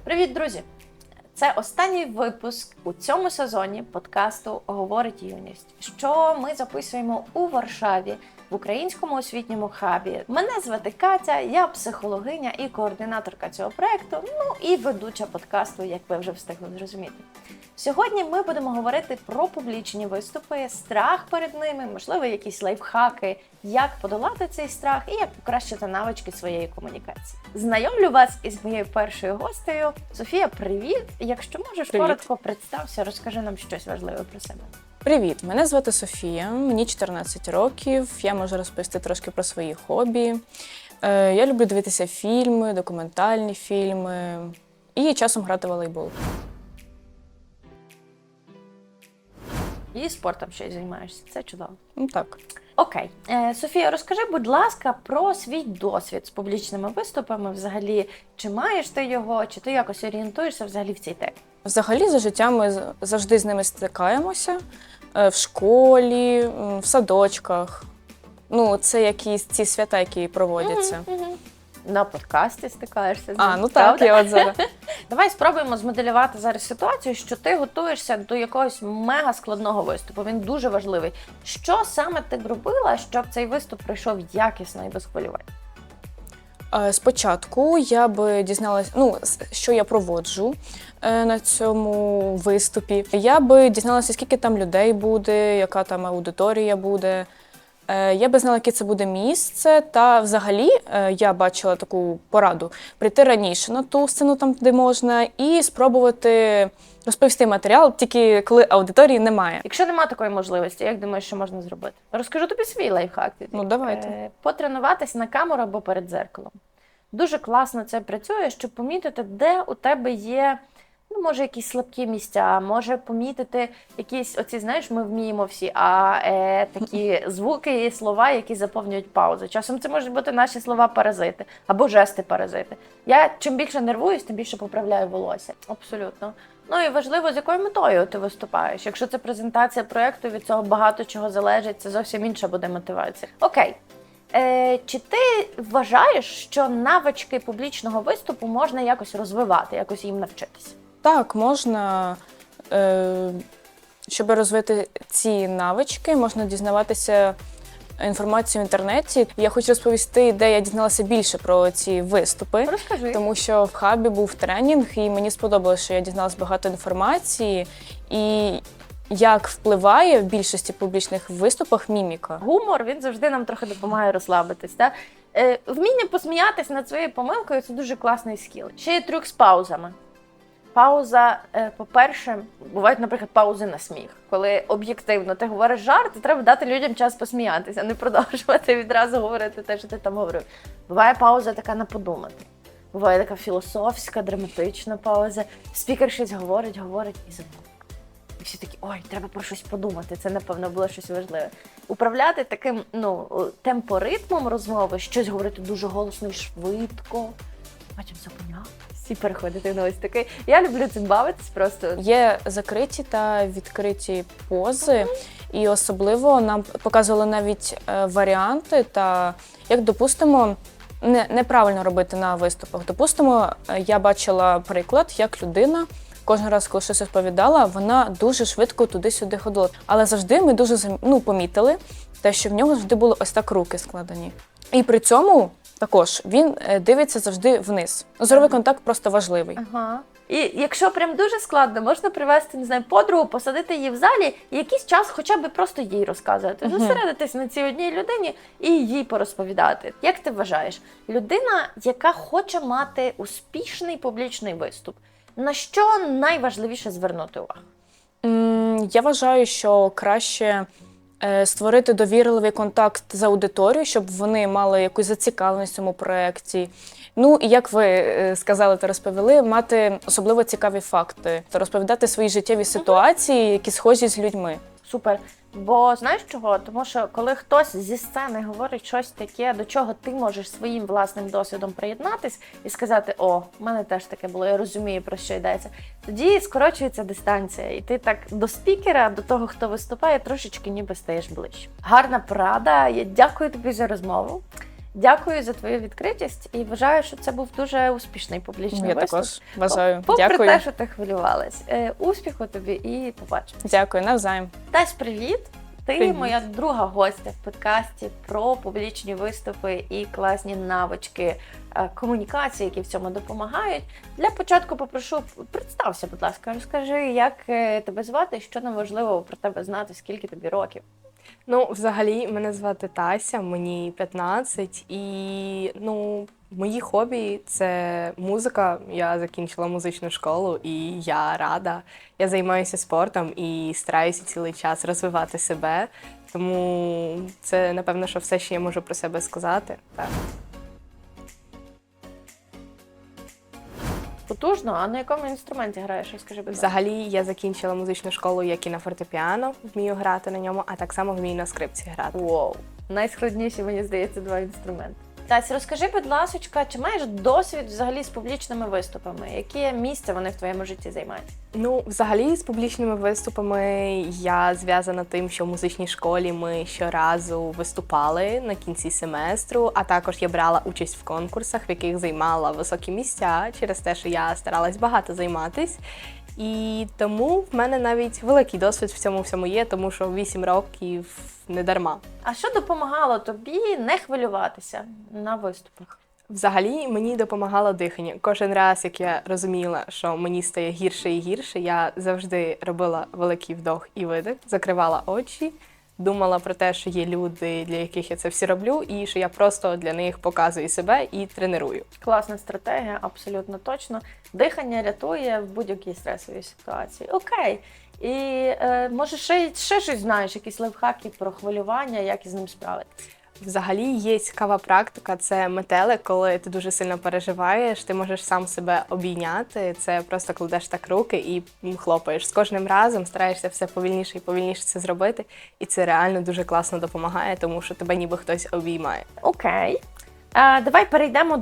Привіт, друзі! Це останній випуск у цьому сезоні подкасту «Говорить юність», що ми записуємо у Варшаві в Українському освітньому хабі. Мене звати Катя, я психологиня і координаторка цього проєкту, і ведуча подкасту, як ви вже встигли зрозуміти. Сьогодні ми будемо говорити про публічні виступи, страх перед ними, можливо, якісь лайфхаки, як подолати цей страх і як покращити навички своєї комунікації. Знайомлю вас із моєю першою гостею. Софія, привіт! Якщо можеш, коротко представся, розкажи нам щось важливе про себе. Привіт, мене звати Софія, мені 14 років, я можу розповісти трошки про свої хобі. Я люблю дивитися фільми, документальні фільми і часом грати в волейбол. І спортом щось займаєшся, це чудово. Так. Окей. Софія, розкажи, будь ласка, про свій досвід з публічними виступами взагалі. Чи маєш ти його, чи ти якось орієнтуєшся взагалі в цій темі? Взагалі, за життя ми завжди з ними стикаємося. В школі, в садочках. Це якісь ці свята, які проводяться. На подкасті стикаєшся з ним, Так, правда? я от зараз. Давай спробуємо змоделювати зараз ситуацію, що ти готуєшся до якогось мега складного виступу. Він дуже важливий. Що саме ти б робила, щоб цей виступ пройшов якісно і без хвилювань? Спочатку я би дізналася, що я проводжу на цьому виступі. Я би дізналася, скільки там людей буде, яка там аудиторія буде. Я би знала, яке це буде місце, та взагалі я бачила таку пораду прийти раніше на ту сцену, там де можна, і спробувати розповісти матеріал, тільки коли аудиторії немає. Якщо немає такої можливості, як думаєш, що можна зробити? Розкажу тобі свій лайфхак. Давайте. Потренуватись на камеру або перед дзеркалом. Дуже класно це працює, щоб помітити, де у тебе є, може якісь слабкі місця, може помітити якісь, знаєш, ми вміємо всі, такі звуки і слова, які заповнюють паузи. Часом це можуть бути наші слова-паразити або жести-паразити. Я чим більше нервуюсь, тим більше поправляю волосся. Абсолютно. І важливо, з якою метою ти виступаєш. Якщо це презентація проєкту, від цього багато чого залежить, це зовсім інша буде мотивація. Окей. Чи ти вважаєш, що навички публічного виступу можна якось розвивати, якось їм навчитися? Так, можна, щоб розвити ці навички, можна дізнаватися інформацію в інтернеті. Я хочу розповісти, де я дізналася більше про ці виступи. Розкажи. Тому що в хабі був тренінг, і мені сподобалося, що я дізналася багато інформації. І як впливає в більшості публічних виступах міміка. Гумор, він завжди нам трохи допомагає розслабитись. Так? Вміння посміятись над своєю помилкою – це дуже класний скіл. Ще є трюк з паузами. Пауза, по-перше, бувають, наприклад, паузи на сміх. Коли об'єктивно ти говориш жарт, то треба дати людям час посміятися, а не продовжувати відразу говорити те, що ти там говорив. Буває пауза така на подумати. Буває така філософська, драматична пауза. Спікер щось говорить і забув. І всі такі, треба про щось подумати, це, напевно, було щось важливе. Управляти таким, темпоритмом розмови, щось говорити дуже голосно і швидко, потім зупинятися і переходити на ось такий. Я люблю цим бавитись просто. Є закриті та відкриті пози, і особливо нам показували навіть варіанти, та як, допустимо, неправильно робити на виступах. Допустимо, я бачила приклад, як людина кожен раз, коли щось розповідала, вона дуже швидко туди-сюди ходила. Але завжди ми дуже помітили те, що в нього завжди були ось так руки складені. І при цьому також він дивиться завжди вниз. Зоровий контакт просто важливий. Ага. І якщо прям дуже складно, можна привезти, подругу, посадити її в залі і якийсь час хоча б просто їй розказувати. Зосередитись на цій одній людині і їй порозповідати. Як ти вважаєш, людина, яка хоче мати успішний публічний виступ, на що найважливіше звернути увагу? Я вважаю, що краще створити довірливий контакт з аудиторією, щоб вони мали якусь зацікавленість в цьому проєкті. І як ви сказали та розповіли, мати особливо цікаві факти, та розповідати свої життєві ситуації, які схожі з людьми. Супер. Бо знаєш чого? Тому що коли хтось зі сцени говорить щось таке, до чого ти можеш своїм власним досвідом приєднатись і сказати, в мене теж таке було, я розумію, про що йдеться, тоді скорочується дистанція. І ти так до спікера, до того, хто виступає, трошечки ніби стаєш ближче. Гарна порада. Я дякую тобі за розмову. Дякую за твою відкритість і вважаю, що це був дуже успішний публічний Я виступ. також вважаю. Попри Дякую. те, що ти хвилювалась. Успіху тобі і побачимо. Дякую, навзаєм. Тась, привіт! Ти Привіт. моя друга гостя в подкасті про публічні виступи і класні навички комунікації, які в цьому допомагають. Для початку попрошу, представся, будь ласка, розкажи, як тебе звати, що нам важливо про тебе знати, скільки тобі років. Ну, взагалі, мене звати Тася, мені 15, і мої хобі – це музика. Я закінчила музичну школу, і я рада. Я займаюся спортом і стараюся цілий час розвивати себе. Тому це, напевно, що все, що я можу про себе сказати. Так. Потужно, а на якому інструменті граєш? Розкажи, будь ласка. Взагалі, я закінчила музичну школу, як і на фортепіано, вмію грати на ньому, а так само вмію на скрипці грати. Вау. Найскладніші, мені здається, два інструменти. Тась, розкажи, будь ласка, чи маєш досвід взагалі з публічними виступами? Яке місце вони в твоєму житті займають? Ну, взагалі, з публічними виступами я зв'язана тим, що в музичній школі ми щоразу виступали на кінці семестру, а також я брала участь в конкурсах, в яких займала високі місця, через те, що я старалась багато займатись. І тому в мене навіть великий досвід в цьому всьому є, тому що 8 років не дарма. А що допомагало тобі не хвилюватися на виступах? Взагалі, мені допомагало дихання. Кожен раз, як я розуміла, що мені стає гірше і гірше, я завжди робила великий вдох і видих, закривала очі, думала про те, що є люди, для яких я це все роблю, і що я просто для них показую себе і треную. Класна стратегія, абсолютно точно. Дихання рятує в будь-якій стресовій ситуації. Окей. І може ще щось знаєш, якісь лайфхаки про хвилювання, як із ним справитися? Взагалі є цікава практика, це метелик, коли ти дуже сильно переживаєш, ти можеш сам себе обійняти, це просто кладеш так руки і хлопаєш. З кожним разом стараєшся все повільніше і повільніше це зробити, і це реально дуже класно допомагає, тому що тебе ніби хтось обіймає. Окей. Давай перейдемо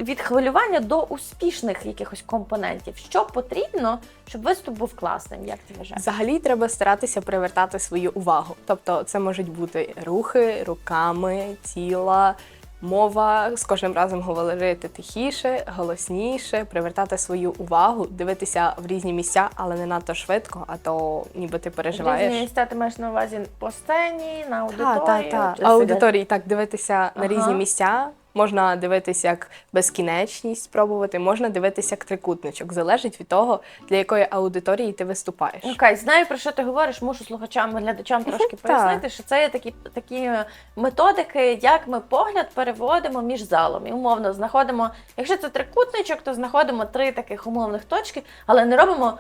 від хвилювання до успішних якихось компонентів. Що потрібно, щоб виступ був класним, як ти вважаєш? Взагалі треба старатися привертати свою увагу. Тобто це можуть бути рухи, руками, тіла, мова, з кожним разом говорити тихіше, голосніше, привертати свою увагу, дивитися в різні місця, але не надто швидко, а то ніби ти переживаєш. Різні місця ти маєш на увазі по сцені, на аудиторії? Так. Чи Аудиторії, так, дивитися на Ага. різні місця. Можна дивитися як безкінечність спробувати, можна дивитися як трикутничок. Залежить від того, для якої аудиторії ти виступаєш. Окей, знаю, про що ти говориш, мушу слухачам і глядачам трошки Так. пояснити, що це є такі методики, як ми погляд переводимо між залом. І умовно знаходимо, якщо це трикутничок, то знаходимо 3 таких умовних точки, але не робимо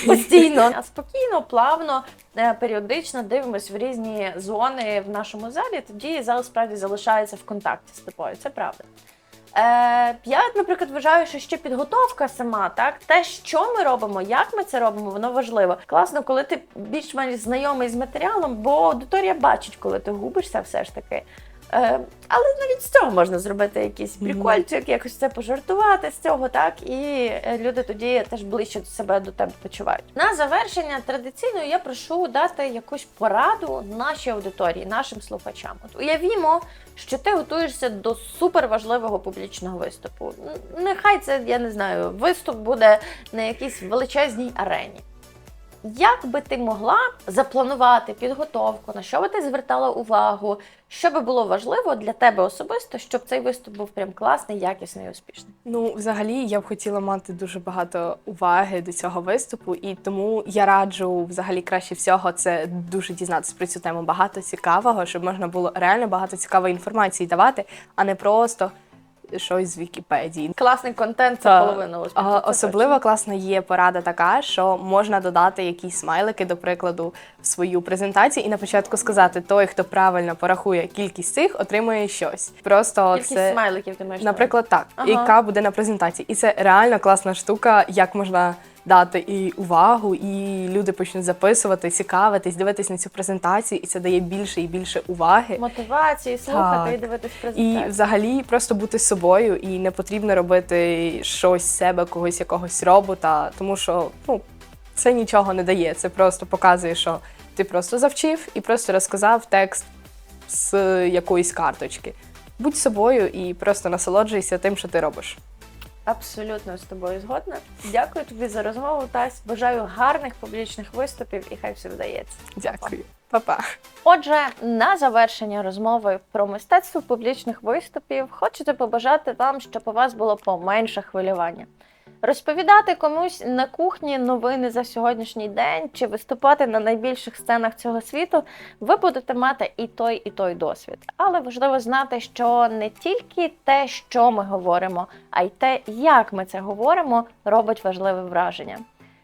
постійно, а спокійно, плавно, періодично дивимося в різні зони в нашому залі, тоді зал справді залишається в контакті з тобою, це правда. Я, наприклад, вважаю, що ще підготовка сама, так, те, що ми робимо, як ми це робимо, воно важливо. Класно, коли ти більш-менш знайомий з матеріалом, бо аудиторія бачить, коли ти губишся все ж таки. Але навіть з цього можна зробити якийсь прикольчик, якось це пожартувати з цього, так, і люди тоді теж ближче до себе до тебе почувають. На завершення традиційно я прошу дати якусь пораду нашій аудиторії, нашим слухачам. От уявімо, що ти готуєшся до суперважливого публічного виступу. Нехай це, я не знаю, виступ буде на якійсь величезній арені. Як би ти могла запланувати підготовку, на що би ти звертала увагу, що би було важливо для тебе особисто, щоб цей виступ був прям класний, якісний і успішний? Ну, взагалі, я б хотіла мати дуже багато уваги до цього виступу, і тому я раджу, взагалі, краще всього, це дуже дізнатися про цю тему. Багато цікавого, щоб можна було реально багато цікавої інформації давати, а не просто щось з Вікіпедії. Класний контент – це Та, половина успіху. це особливо точно. класна є порада така, що можна додати якісь смайлики, до прикладу, в свою презентацію і на початку сказати, той, хто правильно порахує кількість цих, отримує щось. Просто Кількість це, смайликів ти маєш. наприклад, так, Ага. яка буде на презентації. І це реально класна штука, як можна дати і увагу, і люди почнуть записувати, цікавитись, дивитись на цю презентацію, і це дає більше і більше уваги. Мотивації, слухати Так. і дивитись І презентацію. взагалі просто бути собою, і не потрібно робити щось з себе, когось якогось робота, тому що це нічого не дає. Це просто показує, що ти просто завчив і просто розказав текст з якоїсь карточки. будь собою і просто насолоджуйся тим, що ти робиш. Абсолютно з тобою згодна. Дякую тобі за розмову, Тась. Бажаю гарних публічних виступів і хай все вдається. Дякую. Па-па. Отже, на завершення розмови про мистецтво публічних виступів хочете побажати вам, щоб у вас було поменше хвилювання. Розповідати комусь на кухні новини за сьогоднішній день чи виступати на найбільших сценах цього світу, ви будете мати і той досвід. Але важливо знати, що не тільки те, що ми говоримо, а й те, як ми це говоримо, робить важливе враження.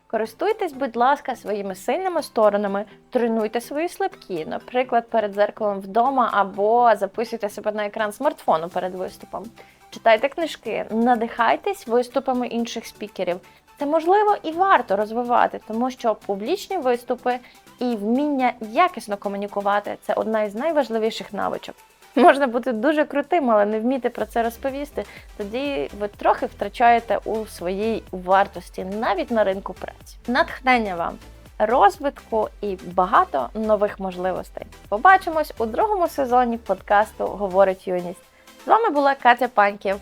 Користуйтесь, будь ласка, своїми сильними сторонами, тренуйте свої слабкі, наприклад, перед дзеркалом вдома або записуйте себе на екран смартфону перед виступом. Читайте книжки, надихайтесь виступами інших спікерів. Це можливо і варто розвивати, тому що публічні виступи і вміння якісно комунікувати – це одна із найважливіших навичок. Можна бути дуже крутим, але не вміти про це розповісти, тоді ви трохи втрачаєте у своїй вартості, навіть на ринку праці. Натхнення вам, розвитку і багато нових можливостей. Побачимось у другому сезоні подкасту «Говорить юність». З вами була Катя Паньків.